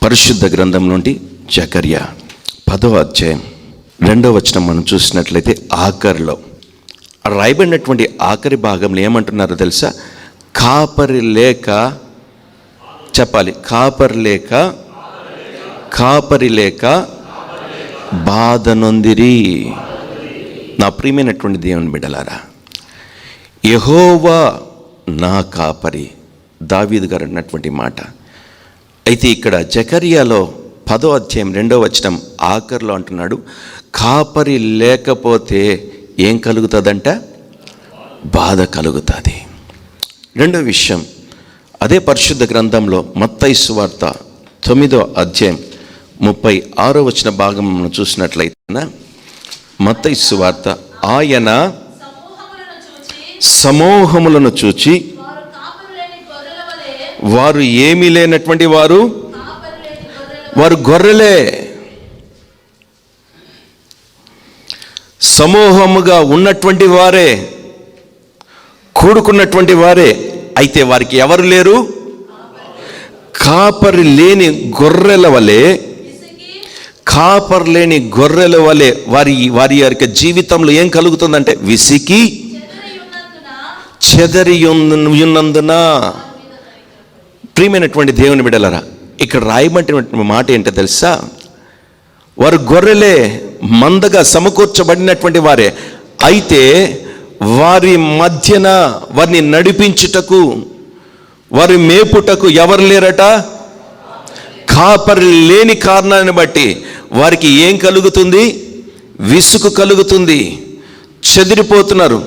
పరిశుద్ధ గ్రంథం నుండి జకర్యా 10వ అధ్యాయం 2వ వచనం మనం చూసినట్లయితే ఆఖరిలో రాయబడినటువంటి ఆఖరి భాగంలో ఏమంటున్నారో తెలుసా? కాపరి లేక, చెప్పాలి, కాపరి లేక బాధ నొందిరి. నా ప్రియమైనటువంటి దేవుని బిడ్డలారా, యెహోవా నా కాపరి, దావీదు గారు అన్నటువంటి మాట. అయితే ఇక్కడ జకర్యాలో 10వ అధ్యాయం 2వ వచనం ఆఖరిలో అంటున్నాడు, కాపరి లేకపోతే ఏం కలుగుతుందంట? బాధ కలుగుతుంది. రెండో విషయం, అదే పరిశుద్ధ గ్రంథంలో మత్తయి సువార్త 9వ అధ్యాయం 36వ వచన భాగం మనం చూసినట్లయితే, మత్తయి సువార్త, ఆయన సమూహములను చూచి వారు ఏమీ లేనటువంటి వారు గొర్రెలే. సమూహముగా ఉన్నటువంటి వారే, కూడుకున్నటువంటి వారే, అయితే వారికి ఎవరు లేరు? కాపరి లేని గొర్రెల వలె, కాపరి లేని గొర్రెల వలె వారి యొక్క జీవితంలో ఏం కలుగుతుందంటే విసికి చెదరి ఉన్నందున. ప్రియమైనటువంటి దేవుని బిడ్డలారా, ఇక్కడ రాయబడినటువంటి మాట ఏంటో తెలుసా? వారు గొర్రెలే, మందగా సమకూర్చబడినటువంటి వారే, అయితే వారి మధ్యన వారిని నడిపించుటకు, వారి మేపుటకు ఎవరు లేరట? కాపరి లేని కారణాన్ని బట్టి వారికి ఏం కలుగుతుంది? విసుగు కలుగుతుంది, చెదిరిపోతున్నారు.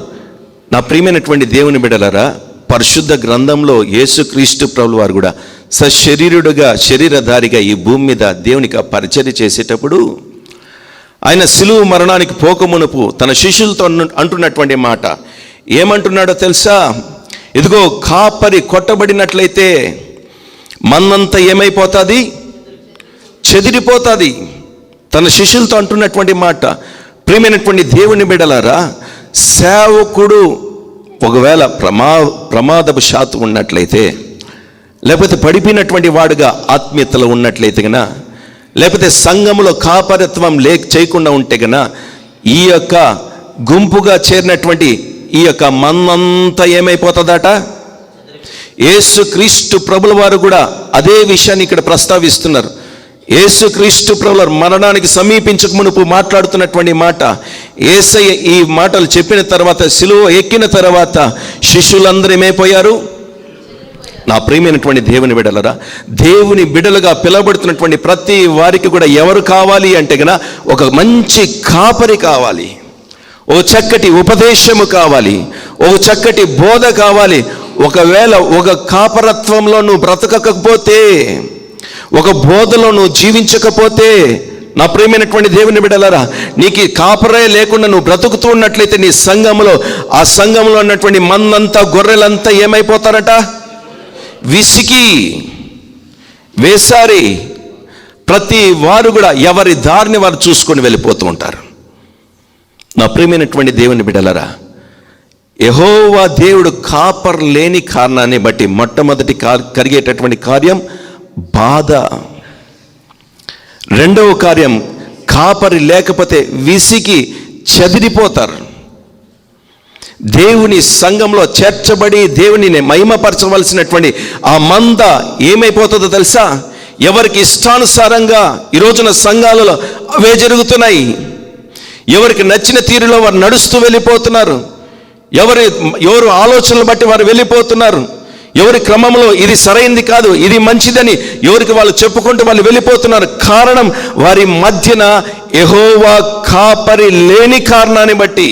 నా ప్రియమైనటువంటి దేవుని బిడ్డలారా, పరిశుద్ధ గ్రంథంలో యేసుక్రీస్తు ప్రభువు వారు కూడా సశరీరుడుగా, శరీరధారిగా ఈ భూమి మీద దేవునికి పరిచర్య చేసేటప్పుడు ఆయన సిలువ మరణానికి పోకమునుపు తన శిష్యులతో అంటున్నటువంటి మాట ఏమంటున్నాడో తెలుసా? ఇదిగో, కాపరి కొట్టబడినట్లయితే మన్నంతా ఏమైపోతుంది? చెదిరిపోతుంది. తన శిష్యులతో అంటున్నటువంటి మాట. ప్రియమైనటువంటి దేవుని బిడ్డలారా, సేవకుడు ఒకవేళ ప్రమాదపు శాతు ఉన్నట్లయితే, లేకపోతే పడిపోయినటువంటి వాడుగా ఆత్మీయతలో ఉన్నట్లయితే గన, లేకపోతే సంఘములో కాపరత్వం చేయకుండా ఉంటే గన, ఈ యొక్క గుంపుగా చేరినటువంటి ఈ యొక్క మన్నంతా ఏమైపోతుందట? యేసుక్రీస్తు ప్రభుల వారు కూడా అదే విషయాన్ని ఇక్కడ ప్రస్తావిస్తున్నారు. యేసుక్రీస్తు ప్రభుల మరణానికి సమీపించక మునుపు మాట్లాడుతున్నటువంటి మాట. యేసయ్య ఈ మాటలు చెప్పిన తర్వాత, సిలువ ఎక్కిన తర్వాత శిష్యులందరూ ఏమైపోయారు? నా ప్రియమైనటువంటి దేవుని బిడ్డలరా, దేవుని బిడ్డలుగా పిలువబడుతున్నటువంటి ప్రతి వారికి కూడా ఎవరు కావాలి అంటే గన, ఒక మంచి కాపరి కావాలి, ఓ చక్కటి ఉపదేశము కావాలి, ఒక చక్కటి బోధ కావాలి. ఒకవేళ ఒక కాపరత్వంలో నువ్వు బ్రతకకపోతే, ఒక బోధలో నువ్వు జీవించకపోతే, నా ప్రియమైనటువంటి దేవుని బిడ్డలారా, నీకు కాపరే లేకుండా నువ్వు బ్రతుకుతూ ఉన్నట్లయితే నీ సంఘములో, ఆ సంఘంలో ఉన్నటువంటి మందంతా, గొర్రెలంతా ఏమైపోతారట? విసికి వేసారి ప్రతి వారు కూడా ఎవరి దారిని వారు చూసుకొని వెళ్ళిపోతూ ఉంటారు. నా ప్రియమైనటువంటి దేవుని బిడ్డలారా, యెహోవా దేవుడు కాపర్ లేని కారణాన్ని బట్టి మొట్టమొదటి కలిగేటటువంటి కార్యం బాధ. రెండవ కార్యం, కాపరి లేకపోతే విసికి చెదిరిపోతారు. దేవుని సంఘంలో చేర్చబడి దేవునిని మహిమపరచవలసినటువంటి ఆ మంద ఏమైపోతుందో తెలుసా? ఎవరికి ఇష్టానుసారంగా ఈ రోజున సంఘాలలో అవే జరుగుతున్నాయి. ఎవరికి నచ్చిన తీరులో వారు నడుస్తూ వెళ్ళిపోతున్నారు. ఎవరు ఆలోచనలు బట్టి వారు వెళ్ళిపోతున్నారు. ఎవరి క్రమంలో ఇది సరైంది కాదు, ఇది మంచిదని ఎవరికి వాళ్ళు చెప్పుకుంటూ వాళ్ళు వెళ్ళిపోతున్నారు. కారణం, వారి మధ్యన యెహోవా కాపరి లేని కారణాన్ని బట్టి,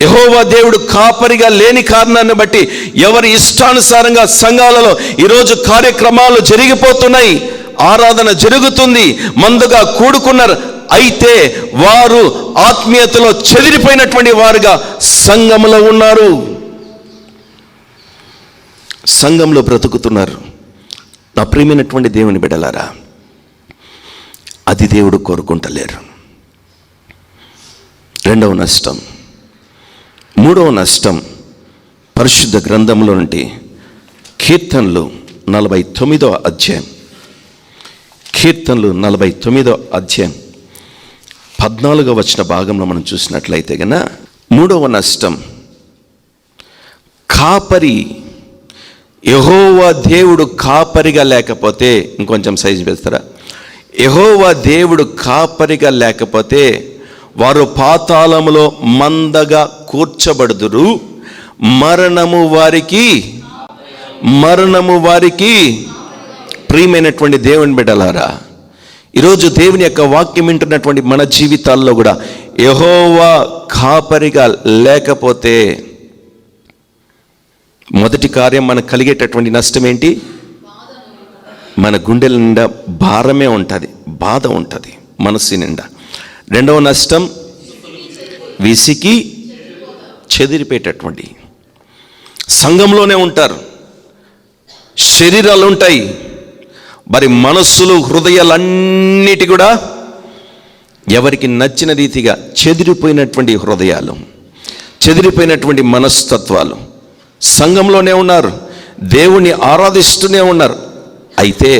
యెహోవా దేవుడు కాపరిగా లేని కారణాన్ని బట్టి ఎవరి ఇష్టానుసారంగా సంఘాలలో ఈరోజు కార్యక్రమాలు జరిగిపోతున్నాయి, ఆరాధన జరుగుతుంది, మందుగా కూడుకున్నారు. అయితే వారు ఆత్మీయతలో చెదిరిపోయినటువంటి వారుగా సంఘంలో ఉన్నారు, సంఘంలో బ్రతుకుతున్నారు. నా ప్రియమైనటువంటి దేవుని బిడ్డలారా, అది దేవుడు కోరుకుంటలేరు. రెండవ నష్టం. మూడవ నష్టం, పరిశుద్ధ గ్రంథంలో నుండి కీర్తనలు 49వ అధ్యాయం, కీర్తనలు 49వ అధ్యాయం 14వ వచన భాగంలో మనం చూసినట్లయితే గన, 3వ నష్టం, కాపరి, యెహోవా దేవుడు కాపరిగా లేకపోతే, ఇంకొంచెం సైజు వేస్తారా, యెహోవా దేవుడు కాపరిగా లేకపోతే వారు పాతాళములో మందగా కూర్చబడుదురు, మరణము వారికి ప్రియమైనటువంటి దేవుని బిడ్డలారా, ఈరోజు దేవుని యొక్క వాక్యం వింటున్నటువంటి మన జీవితాల్లో కూడా యెహోవా కాపరిగా లేకపోతే మొదటి కార్యం మనకు కలిగేటటువంటి నష్టం ఏంటి? మన గుండెల నిండా భారమే ఉంటుంది, బాధ ఉంటుంది మనసు నిండా. రెండవ నష్టం, విసికి చెదిరిపోయేటటువంటి, సంఘంలోనే ఉంటారు, శరీరాలు ఉంటాయి, మరి మనస్సులు హృదయాలన్నిటి కూడా ఎవరికి నచ్చిన రీతిగా చెదిరిపోయినటువంటి హృదయాలు, చెదిరిపోయినటువంటి మనస్తత్వాలు, సంఘంలోనే ఉన్నారు, దేవుణ్ణి ఆరాధిస్తూనే ఉన్నారు, అయితే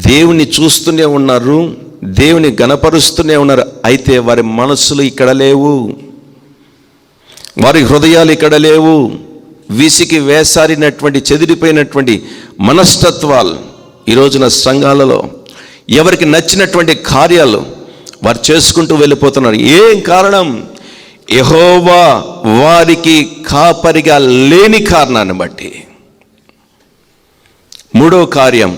దేవుని చూస్తూనే ఉన్నారు, దేవుని గణపరుస్తూనే ఉన్నారు, అయితే వారి మనస్సులు ఇక్కడ లేవు, వారి హృదయాలు ఇక్కడ లేవు. విసికి వేసారినటువంటి చెదిరిపోయినటువంటి మనస్తత్వాలు ఈ రోజున సంఘాలలో ఎవరికి నచ్చినటువంటి కార్యాలు వారు చేసుకుంటూ వెళ్ళిపోతున్నారు. ఏం కారణం? యెహోవా వారికి కాపరిగా లేని కారణాన్ని బట్టి. మూడో కార్యం,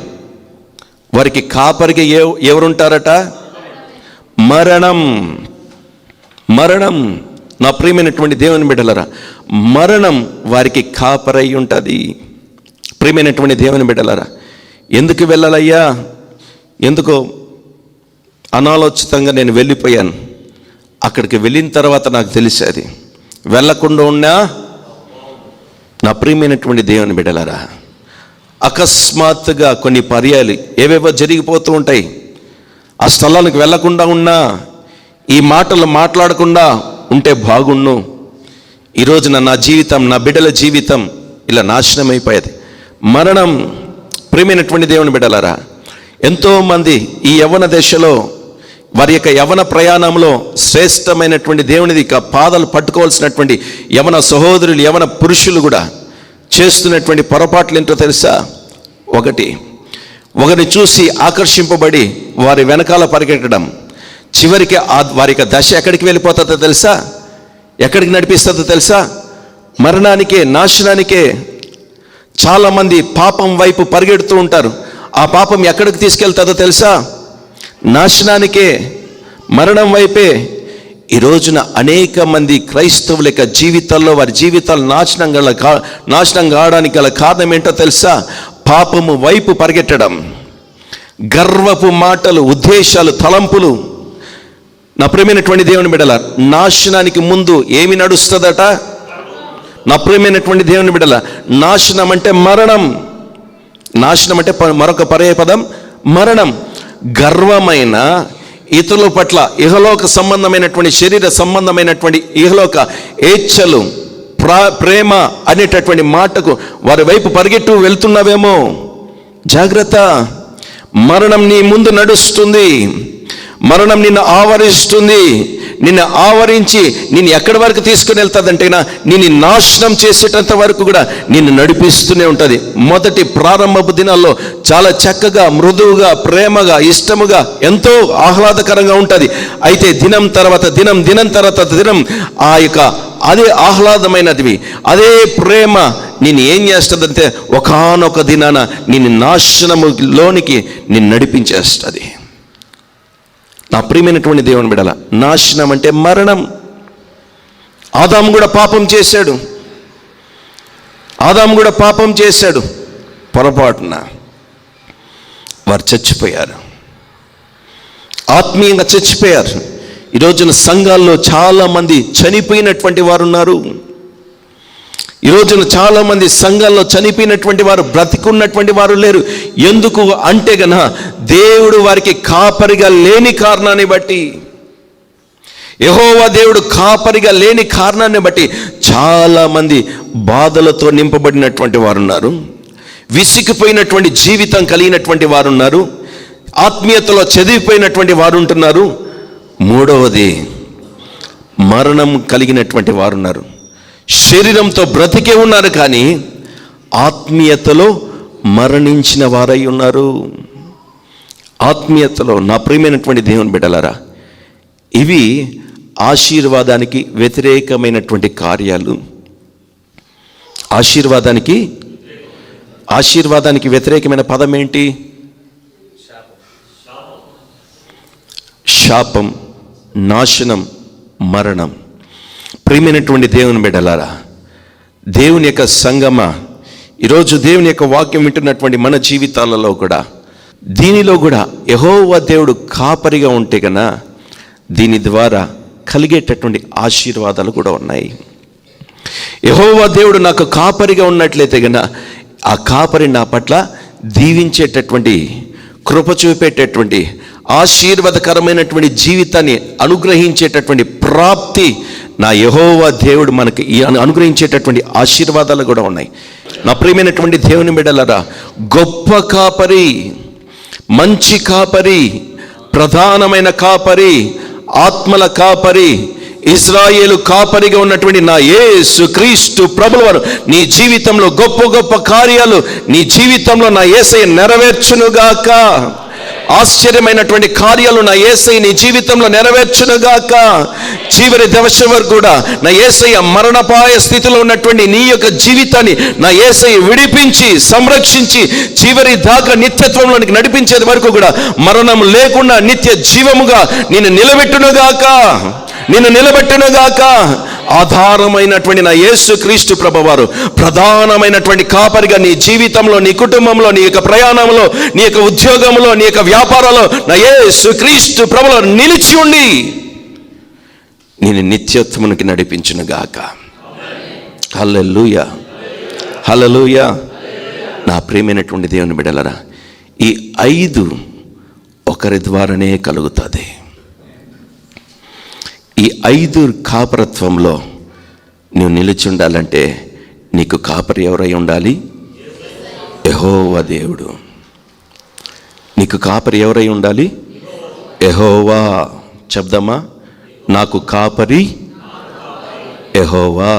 వారికి కాపరిగా ఎవరుంటారట? మరణం. నా ప్రియమైనటువంటి దేవుని బిడ్డలారా, మరణం వారికి కాపరై ఉంటుంది. ప్రియమైనటువంటి దేవుని బిడ్డలారా, ఎందుకు వెళ్ళాలయ్యా? ఎందుకో అనాలోచితంగా నేను వెళ్ళిపోయాను. అక్కడికి వెళ్ళిన తర్వాత నాకు తెలిసేది, వెళ్ళకుండా ఉన్నా నా ప్రియమైనటువంటి దేవుని బిడ్డలారా, అకస్మాత్తుగా కొన్ని పర్యాలు ఏవేవో జరిగిపోతూ ఉంటాయి. ఆ స్థలానికి వెళ్ళకుండా ఉన్నా, ఈ మాటలు మాట్లాడకుండా ఉంటే బాగుండు. ఈరోజున నా జీవితం, నా బిడ్డల జీవితం ఇలా నాశనం అయిపోయేది. మరణం. ప్రియమైనటువంటి దేవుని బిడ్డలారా, ఎంతోమంది ఈ యవ్వన దశలో వారి యొక్క యవ్వన ప్రయాణంలో శ్రేష్టమైనటువంటి దేవునిది పాదాలు పట్టుకోవాల్సినటువంటి యవ్వన సహోదరులు, యవ్వన పురుషులు కూడా చేస్తున్నటువంటి పొరపాట్లు ఏంటో తెలుసా? ఒకరిని చూసి ఆకర్షింపబడి వారి వెనకాల పరిగెట్టడం, చివరికి వారి యొక్క దశ ఎక్కడికి వెళ్ళిపోతుందో తెలుసా? ఎక్కడికి నడిపిస్తుందో తెలుసా? మరణానికే, నాశనానికే. చాలామంది పాపం వైపు పరిగెడుతూ ఉంటారు. ఆ పాపం ఎక్కడికి తీసుకెళ్తుందో తెలుసా? నాశనానికే, మరణం వైపే. ఈ రోజున అనేక మంది క్రైస్తవుల యొక్క జీవితాల్లో వారి జీవితాలు నాశనం కావడానికి గల కారణం ఏంటో తెలుసా? పాపము వైపు పరిగెట్టడం, గర్వపు మాటలు, ఉద్దేశాలు, తలంపులు. నా ప్రియమైనటువంటి దేవుని బిడ్డల, నాశనానికి ముందు ఏమి నడుస్తుందట? నా ప్రియమైనటువంటి దేవుని బిడ్డల, నాశనం అంటే మరణం. నాశనం అంటే మరొక పర్యాయ పదం మరణం. గర్వమైన ఇతరుల పట్ల ఇహలోక సంబంధమైనటువంటి, శరీర సంబంధమైనటువంటి ఇహలోక ఏచ్ఛలు, ప్రేమ అనేటటువంటి మాటకు వారి వైపు పరిగెట్టు వెళ్తున్నావేమో, జాగ్రత్త. మరణం నీ ముందు నడుస్తుంది. మరణం నిన్ను ఆవరిస్తుంది. నిన్ను ఆవరించి నిన్ను ఎక్కడి వరకు తీసుకుని వెళ్తుందంటేనా, నిన్ను నాశనం చేసేటంత వరకు కూడా నిన్ను నడిపిస్తూనే ఉంటుంది. మొదటి ప్రారంభపు దినాల్లో చాలా చక్కగా, మృదువుగా, ప్రేమగా, ఇష్టముగా, ఎంతో ఆహ్లాదకరంగా ఉంటుంది. అయితే దినం తర్వాత దినం ఆ యొక్క అదే ఆహ్లాదమైనది, అదే ప్రేమ నిన్ను ఏం చేస్తుందంటే ఒకానొక దినాన నిన్ను నాశనములోనికి నిన్ను నడిపించేస్తుంది. నా ప్రియమైనటువంటి దేవుని బిడ్డల, నాశనం అంటే మరణం. ఆదాము కూడా పాపం చేశాడు. పొరపాటున వారు చచ్చిపోయారు, ఆత్మీయంగా చచ్చిపోయారు. ఈ రోజున సంఘాల్లో చాలామంది చనిపోయినటువంటి వారు ఉన్నారు. ఈ రోజున చాలామంది సంఘాల్లో చనిపోయినటువంటి వారు, బ్రతికున్నటువంటి వారు లేరు. ఎందుకు అంటే గన దేవుడు వారికి కాపరిగా లేని కారణాన్ని బట్టి, యెహోవా దేవుడు కాపరిగా లేని కారణాన్ని బట్టి చాలామంది బాధలతో నింపబడినటువంటి వారు ఉన్నారు, విసిగిపోయినటువంటి జీవితం కలిగినటువంటి వారు ఉన్నారు, ఆత్మీయతలో చదివిపోయినటువంటి వారు ఉంటున్నారు. మూడవది, మరణం కలిగినటువంటి వారు ఉన్నారు. శరీరంతో బ్రతికే ఉన్నారు కానీ ఆత్మీయతలో మరణించిన వారై ఉన్నారు. ఆత్మీయతలో నా ప్రియమైనటువంటి దేవుని బిడ్డలారా, ఇవి ఆశీర్వాదానికి వ్యతిరేకమైనటువంటి కార్యాలు. ఆశీర్వాదానికి వ్యతిరేకమైన పదం ఏంటి? శాపం, నాశనం, మరణం. ప్రియమైనటువంటి దేవుని బిడ్డలారా, దేవుని యొక్క సంగమ, ఈరోజు దేవుని యొక్క వాక్యం వింటున్నటువంటి మన జీవితాలలో కూడా, దీనిలో కూడా యెహోవా దేవుడు కాపరిగా ఉంటే కన్నా దీని ద్వారా కలిగేటటువంటి ఆశీర్వాదాలు కూడా ఉన్నాయి. యెహోవా దేవుడు నాకు కాపరిగా ఉన్నట్లయితే కన్నా ఆ కాపరి నా పట్ల దీవించేటటువంటి, కృప చూపేటటువంటి, ఆశీర్వాదకరమైనటువంటి జీవితాన్ని అనుగ్రహించేటటువంటి ప్రాప్తి నా యెహోవా దేవుడు మనకి అనుగ్రహించేటటువంటి ఆశీర్వాదాలు కూడా ఉన్నాయి. నా ప్రియమైనటువంటి దేవుని బిడ్డలారా, గొప్ప కాపరి, మంచి కాపరి, ప్రధానమైన కాపరి, ఆత్మల కాపరి, ఇశ్రాయేలు కాపరిగా ఉన్నటువంటి నా యేసు క్రీస్తు ప్రభువారు నీ జీవితంలో గొప్ప గొప్ప కార్యాలు నీ జీవితంలో నా యేసయ్య నెరవేర్చునుగాక. ఆశ్చర్యమైనటువంటి కార్యాలు నా యేసయ్య నీ జీవితంలో నెరవేర్చునుగాక. చివరి దశ వరకు కూడా నా యేసయ్య మరణపాయ స్థితిలో ఉన్నటువంటి నీ యొక్క జీవితాన్ని నా యేసయ్య విడిపించి సంరక్షించి చివరి దాకా నిత్యత్వంలోనికి నడిపించేది వరకు కూడా మరణం లేకుండా నిత్య జీవముగా నిన్ను నిలబెట్టునుగాక. ఆధారమైనటువంటి నా యేసు క్రీస్తు ప్రభువారు ప్రధానమైనటువంటి కాపరిగా నీ జీవితంలో, నీ కుటుంబంలో, నీ యొక్క ప్రయాణంలో, నీ యొక్క ఉద్యోగంలో, నీ యొక్క వ్యాపారంలో నా యేసు క్రీస్తు ప్రభువారు నిలిచి ఉండి నేను నిత్యత్వమునికి నడిపించునుగాక. హల్లెలూయా, హల్లెలూయా. నా ప్రియమైనటువంటి దేవుని బిడ్డలారా, ఈ 5 ఒకరి ద్వారానే కలుగుతుంది. ఈ 5 కాపరత్వంలో నువ్వు నిలిచి ఉండాలంటే నీకు కాపరి ఎవరై ఉండాలి? యెహోవా దేవుడు. నీకు కాపరి ఎవరై ఉండాలి? యెహోవా. చెప్దామా? నాకు కాపరి యెహోవా.